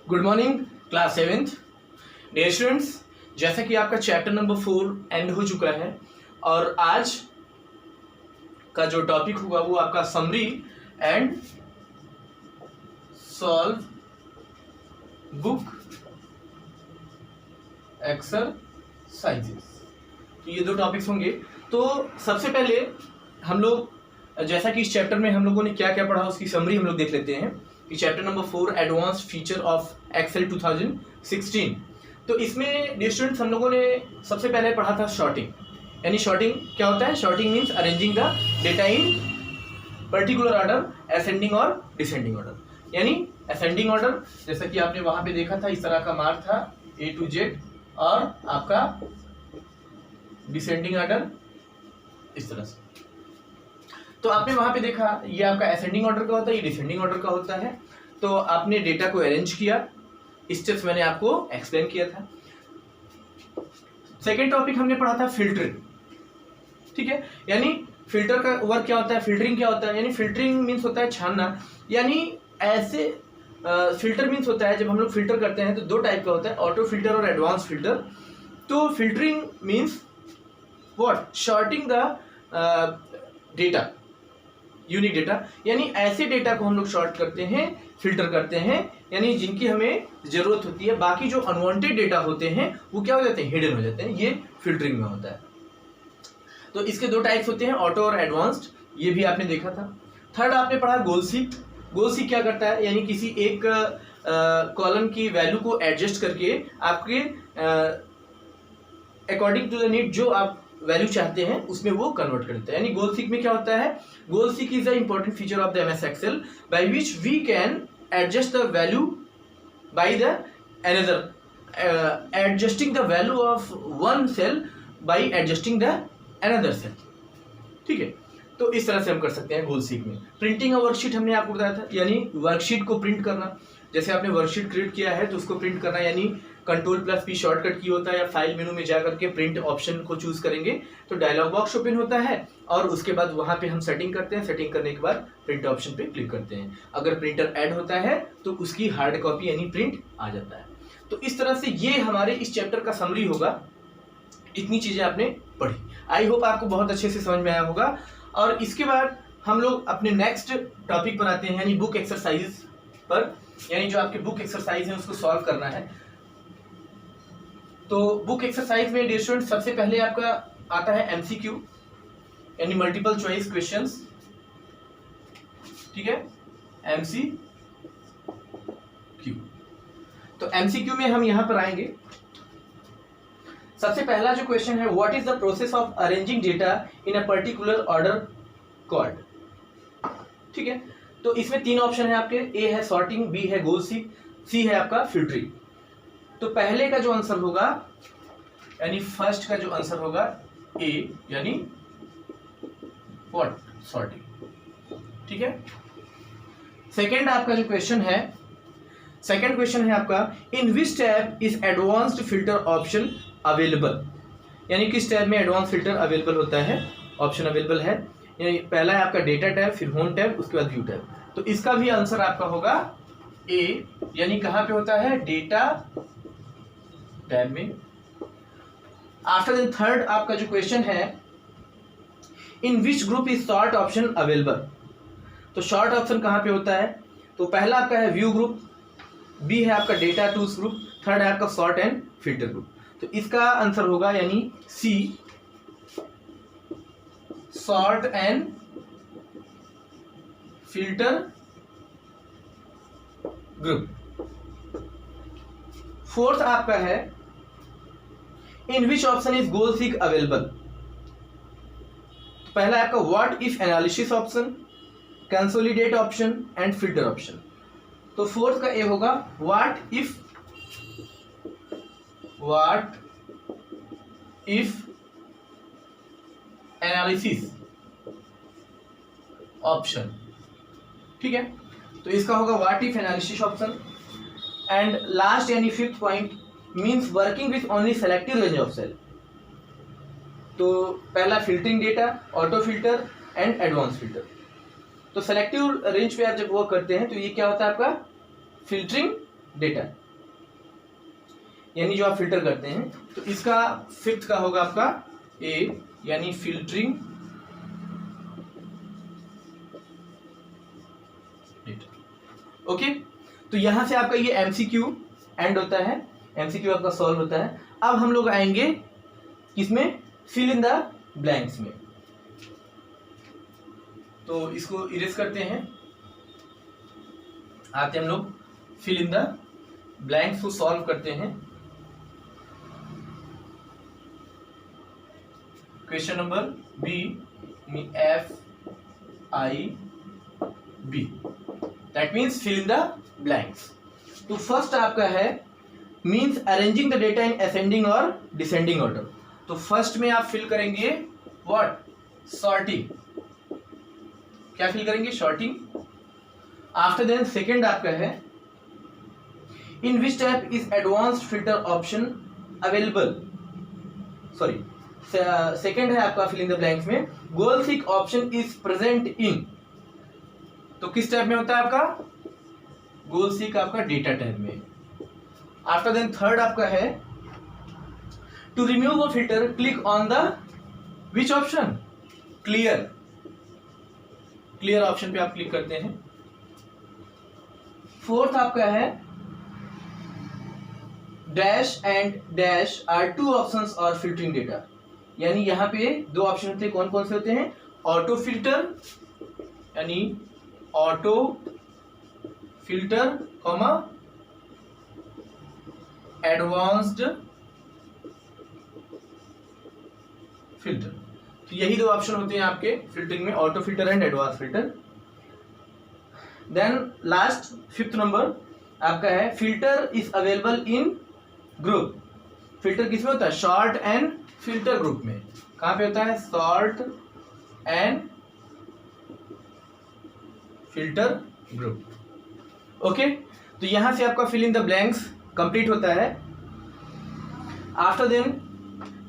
Good morning class 7th dear students. जैसा कि आपका चैप्टर नंबर 4 एंड हो चुका है और आज का जो टॉपिक होगा वो आपका summary and solve book exercises, तो ये दो टॉपिक्स होंगे। तो सबसे पहले हम लोग जैसा कि इस चैप्टर में हम लोगों ने क्या क्या पढ़ा उसकी समरी हम लोग देख लेते हैं कि chapter number 4 advanced feature of Excel 2016। तो इसमें डियर स्टूडेंट्स हम लोगों ने सबसे पहले पढ़ा था शॉर्टिंग। यानी शॉर्टिंग क्या होता है? Sorting means arranging the data in particular order, ascending और डिसेंडिंग ऑर्डर। यानी असेंडिंग ऑर्डर जैसा कि आपने वहां पे देखा था, इस तरह का मार्क था A to Z, और आपका डिसेंडिंग ऑर्डर इस तरह से। तो आपने वहां पे देखा ये आपका असेंडिंग ऑर्डर का होता है, ये डिसेंडिंग ऑर्डर का होता है। तो आपने डेटा को अरेंज किया, स्टेप्स मैंने आपको एक्सप्लेन किया था। सेकेंड टॉपिक हमने पढ़ा था फिल्टरिंग, ठीक है। यानी फिल्टर का वर्क क्या होता है, फिल्टरिंग क्या होता है। यानी फिल्टरिंग मीन्स होता है छानना। यानी ऐसे फिल्टर मीन्स होता है जब हम लोग फिल्टर करते हैं तो दो टाइप का होता है, ऑटो फिल्टर और एडवांस फिल्टर। तो filtering means what? Sorting the data, unique data. यानी ऐसे डेटा को हम लोग शॉर्ट करते हैं, फिल्टर करते हैं, यानी जिनकी हमें जरूरत होती है। बाकी जो अनवांटेड डेटा होते हैं वो क्या हो जाते हैं? हिडन हो जाते हैं। ये फिल्टरिंग में होता है। तो इसके दो टाइप्स होते हैं, ऑटो और एडवांस्ड, ये भी आपने देखा था। थर्ड आपने पढ़ा गोल सीक। गोल सीक क्या करता है? यानी किसी एक कॉलम की वैल्यू को एडजस्ट करके आपके अकॉर्डिंग टू द नीड जो आप वैल्यू चाहते हैं उसमें वो कन्वर्ट करता है। यानी गोल सीक में क्या होता है? Goal seek is the important feature of the MS Excel by which we can adjust the value by the another, adjusting the value of one cell by adjusting the another cell, ठीक है। तो इस तरह से हम कर सकते हैं गोल सीक में। प्रिंटिंग और वर्कशीट हमने आपको बताया था, यानी वर्कशीट को प्रिंट करना। जैसे आपने वर्कशीट क्रिएट किया है तो उसको प्रिंट करना, यानी Ctrl+P शॉर्टकट की होता है, या फाइल मेनू में जाकर के प्रिंट ऑप्शन को चूज करेंगे तो डायलॉग बॉक्स ओपन होता है और उसके बाद वहां पे हम सेटिंग करते हैं। सेटिंग करने के बाद प्रिंट ऑप्शन पे क्लिक करते हैं। अगर प्रिंटर ऐड होता है तो उसकी हार्ड कॉपी यानी प्रिंट आ जाता है। तो इस तरह से ये हमारे इस चैप्टर का समरी होगा। इतनी चीजें आपने पढ़ी, आई होप आपको बहुत अच्छे से समझ में आया होगा। और इसके बाद हम लोग अपने नेक्स्ट टॉपिक पर आते हैं, यानी बुक एक्सरसाइज पर। यानी जो आपके बुक एक्सरसाइज है उसको सॉल्व करना है। तो बुक एक्सरसाइज में डियर स्टूडेंट सबसे पहले आपका आता है एमसीक्यू, यानी मल्टीपल चॉइस क्वेश्चंस, ठीक है, एमसीक्यू। तो एमसीक्यू में हम यहां पर आएंगे। सबसे पहला जो क्वेश्चन है, what is the process of arranging data in a particular order called, ठीक है। तो इसमें तीन ऑप्शन है आपके, ए है सॉर्टिंग, बी है गोल सीक, सी है आपका फिल्टरिंग। तो पहले का जो आंसर होगा, यानी फर्स्ट का जो आंसर होगा ए, यानी व्हाट? सॉर्टिंग, ठीक है। सेकंड आपका जो क्वेश्चन है, सेकंड क्वेश्चन है आपका, in which tab is advanced filter option available. यानी किस टैब में एडवांस फिल्टर अवेलेबल होता है, ऑप्शन अवेलेबल है। यानी पहला है आपका डेटा टैब, फिर होम टैब, उसके बाद व्यू टैब। तो इसका भी आंसर आपका होगा ए, यानी कहां पे होता है? डेटा टैब में। आफ्टर द थर्ड आपका जो क्वेश्चन है, in which group is sort option available. तो शॉर्ट ऑप्शन कहां पे होता है? तो पहला आपका है व्यू ग्रुप, बी है आपका डेटा टूल्स ग्रुप, थर्ड है आपका सॉर्ट एंड फिल्टर ग्रुप। तो इसका आंसर होगा यानी C, sort and filter group. Fourth आपका है, in which option is goal seek available. पहला आपका what if analysis option, consolidate option and filter option. तो फोर्थ का ए होगा व्हाट इफ एनालिसिस ऑप्शन, ठीक है। तो इसका होगा what if analysis option. And last यानी fifth point means working with only selective range of cell. तो पहला filtering data, auto filter and advance filter. तो सेलेक्टिव रेंज पे आप जब वर्क करते हैं तो ये क्या होता है आपका? फिल्टरिंग डेटा, यानी जो आप फिल्टर करते हैं। तो इसका फिफ्थ का होगा आपका ए, यानी फिल्टरिंग डेटा। ओके, तो यहां से आपका ये एमसीक्यू एंड होता है, एमसीक्यू आपका सॉल्व होता है। अब हम लोग आएंगे किसमें, फिल इन द ब्लैंक्स में। तो इसको इरेज करते हैं, आते हम लोग फिल इन द ब्लैंक्स को सॉल्व करते हैं। Question number B, FIB, that means fill in the blanks. तो फर्स्ट आपका है means arranging the data in ascending और डिसेंडिंग ऑर्डर। तो फर्स्ट में आप फिल करेंगे व्हाट, सॉर्टिंग। क्या फिल करेंगे, सॉर्टिंग। आफ्टर देन सेकेंड आपका है in which type is advanced filter option available, sorry second है आपका फिल इन द ब्लैंक्स में गोल seek option is present in. तो किस टाइप में होता है आपका, गोल थिक आपका डेटा टाइप में। आफ्टर देन थर्ड आपका है to remove a filter click on the which option, clear, clear option पे आप क्लिक करते हैं। फोर्थ आपका है dash and dash are two options और फिल्टरिंग डेटा, यानी यहां पे दो ऑप्शन होते हैं, कौन कौन से होते हैं, ऑटो फिल्टर यानी auto filter comma advanced filter. तो यही दो ऑप्शन होते हैं आपके फिल्टरिंग में, auto filter and advance filter. Then last fifth number आपका है filter is available in group. Filter किसमें होता है, शॉर्ट एंड फिल्टर ग्रुप में। कहां पे होता है, sort and filter group. Okay, तो यहां से आपका fill in the blanks complete होता है। After then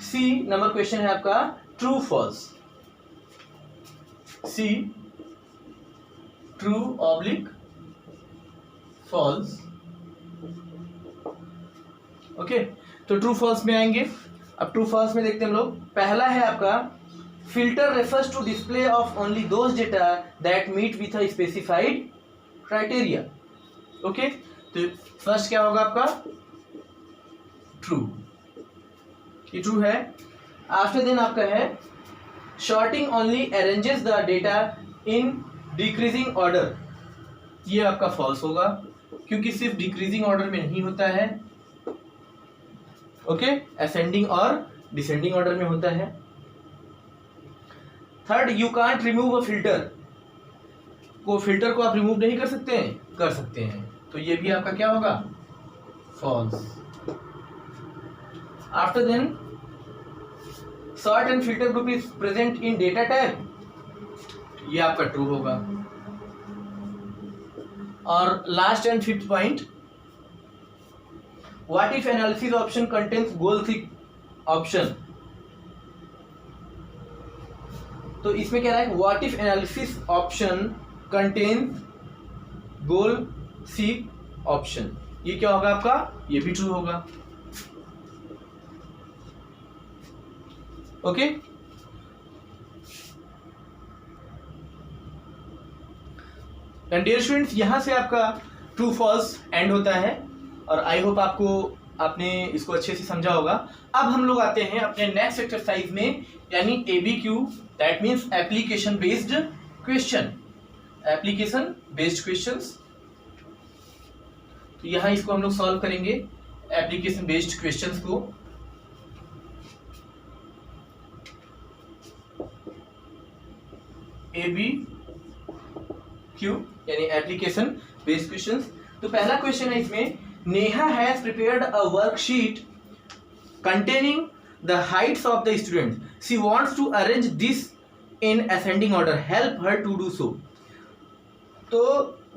C number question है आपका true false, C true oblique false. Okay, तो ट्रू फॉल्स में आएंगे। अब ट्रू फॉल्स में देखते हैं हम लोग। पहला है आपका filter refers to display of only those data that meet with a specified criteria. Okay, तो फर्स्ट क्या होगा आपका, ट्रू, ये ट्रू है। आफ्टर देन आपका है sorting only arranges the data in decreasing order, ये आपका फॉल्स होगा क्योंकि सिर्फ डिक्रीजिंग ऑर्डर में नहीं होता है, ओके, असेंडिंग और डिसेंडिंग ऑर्डर में होता है। Third, you can't remove a filter, को फिल्टर को आप रिमूव नहीं कर सकते हैं, कर सकते हैं, तो ये भी आपका क्या होगा, false. After then sort and filter group is present in data type, ये आपका ट्रू होगा। और last and fifth point, what if analysis option contains goal seek option, तो इसमें क्या रहा है, what if analysis option contains goal seek option, ये क्या होगा आपका, ये भी ट्रू होगा। ओके, एंड डियर स्टूडेंट्स, यहां से आपका ट्रू फॉल्स एंड होता है और आई होप आपने इसको अच्छे से समझा होगा। अब हम लोग आते हैं अपने नेक्स्ट एक्सरसाइज में, यानी ABQ, that means application based question, application based questions. तो यहां इसको हम लोग सॉल्व करेंगे, एप्लीकेशन बेस्ड क्वेश्चंस को। ABQ यानी एप्लीकेशन बेस्ड क्वेश्चंस। तो पहला क्वेश्चन है इसमें, Neha has prepared a worksheet containing the heights of the students. She wants to arrange this in ascending order. Help her to do so. तो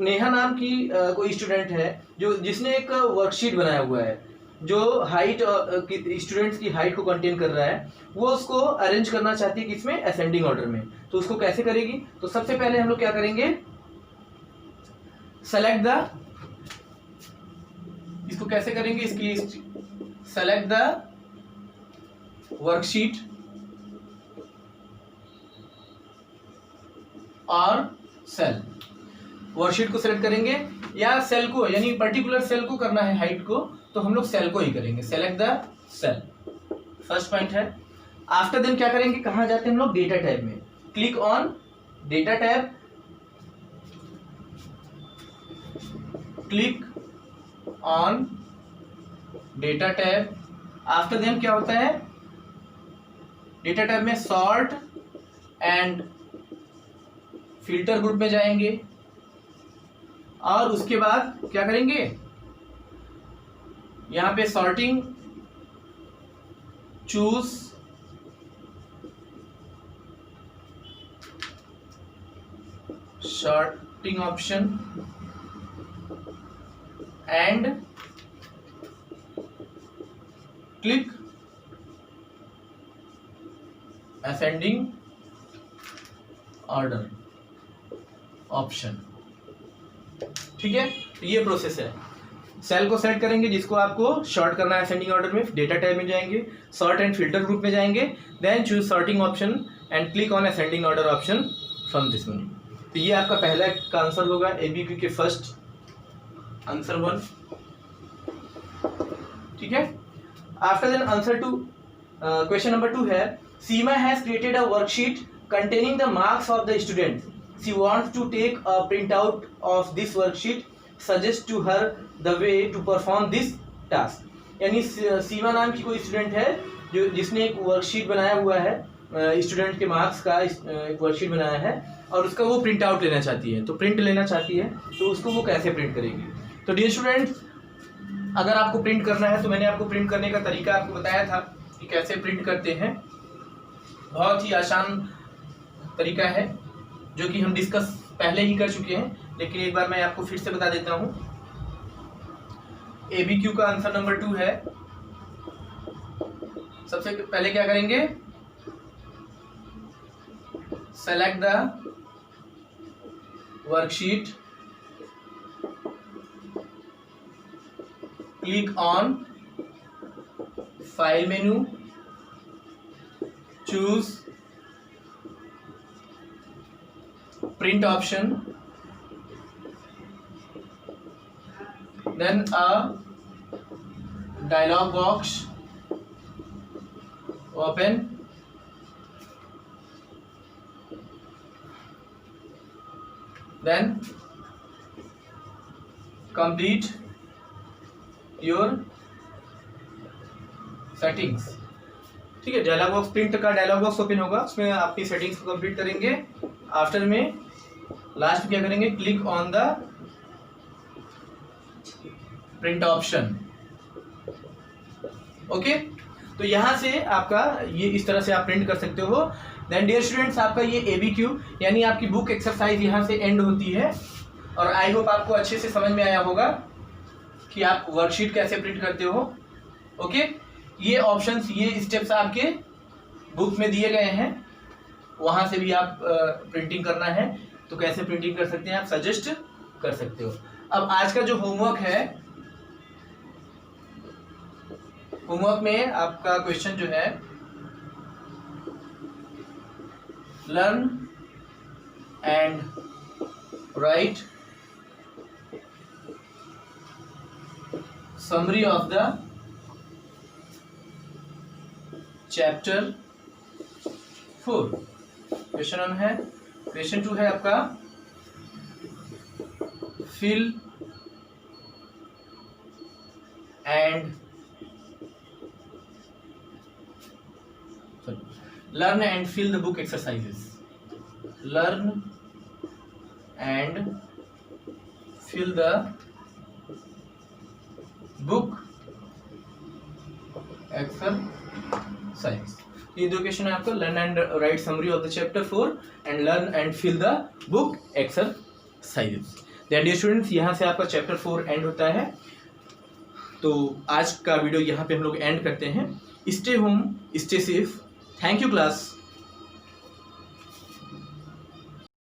नेहा नाम की कोई स्टूडेंट है जिसने एक वर्कशीट बनाया हुआ है जो हाइट स्टूडेंट्स की हाइट को कंटेन कर रहा है, वो उसको अरेंज करना चाहती है किसमें, असेंडिंग ऑर्डर में। तो उसको कैसे करेगी, तो सबसे पहले हम लोग क्या करेंगे, सेलेक्ट द इसको कैसे करेंगे, इसके लिए सेलेक्ट द वर्कशीट और सेल। वर्कशीट को सेलेक्ट करेंगे या सेल को, यानी पर्टिकुलर सेल को करना है हाइट को, तो हम लोग सेल को ही करेंगे, select the cell, first point है। आफ्टर देन क्या करेंगे, कहाँ जाते हैं हम लोग, डेटा टैब में, click on data tab, click on data tab. After then क्या होता है, डेटा टैब में सॉर्ट एंड फिल्टर ग्रुप में जाएंगे और उसके बाद क्या करेंगे, यहां पे sorting, choose sorting option and click ascending order option. ठीक है, तो ये प्रोसेस है। सेल को सेलेक्ट करेंगे जिसको आपको शॉर्ट करना है असेंडिंग ऑर्डर में, डेटा टाइप में जाएंगे, सॉर्ट एंड फिल्टर ग्रुप में जाएंगे, then choose sorting option and click on ascending order option from this menu. तो ये आपका पहला का आंसर होगा एबीक्यू के फर्स्ट आंसर 1। ठीक है, after then answer 2, question number 2 है, Seema has created a worksheet containing the marks of the student. She wants to take a printout of this worksheet. Suggest to her the way to perform this task. यानी सीमा नाम की कोई student है जो जिसने एक worksheet बनाया हुआ है, स्टूडेंट के मार्क्स का एक वर्कशीट बनाया है और उसका वो प्रिंट आउट लेना चाहती है, तो प्रिंट लेना चाहती है तो उसको वो कैसे प्रिंट करेगी। तो डियर स्टूडेंट्स, अगर आपको प्रिंट करना है तो मैंने आपको प्रिंट करने का तरीका आपको बताया था कि कैसे प्रिंट करते हैं। बहुत ही आसान तरीका है जो कि हम डिस्कस पहले ही कर चुके हैं, लेकिन एक बार मैं आपको फिर से बता देता हूं। एबीक्यू का आंसर नंबर 2 है। सबसे पहले क्या करेंगे, select the worksheet, click on file menu, choose print option, then a dialog box open, then complete your settings। ठीक है, डायलॉग बॉक्स, प्रिंट का डायलॉग बॉक्स ओपन होगा, उसमें आपकी सेटिंग्स को कंप्लीट करेंगे। आफ्टर में लास्ट में क्या करेंगे, click on the print option. Okay, तो यहां से आपका ये इस तरह से आप प्रिंट कर सकते हो। देन डियर स्टूडेंट्स, आपका ये एबीक्यू यानी आपकी बुक एक्सरसाइज यहां से एंड होती है और आई होप आपको अच्छे से समझ में आया होगा कि आप वर्कशीट कैसे प्रिंट करते हो। ओके, ये ऑप्शंस, ये स्टेप्स आपके बुक में दिए गए हैं, वहां से भी आप प्रिंटिंग करना है तो कैसे प्रिंटिंग कर सकते हैं आप सजेस्ट कर सकते हो। अब आज का जो होमवर्क है, होमवर्क में आपका क्वेश्चन जो है, learn and write summary of the chapter 4। Question 1 है। क्वेश्चन 2 है आपका fill and learn and fill the book exercises. Learn and fill the book exercise. ये दो क्वेश्चन है आपका, learn and write summary of the chapter 4 and learn and fill the book exercises. That dear students, यहाँ से आपका chapter 4 and होता है। तो आज का वीडियो यहाँ पे हम लोग एंड करते हैं। Stay home, stay safe. Thank you class.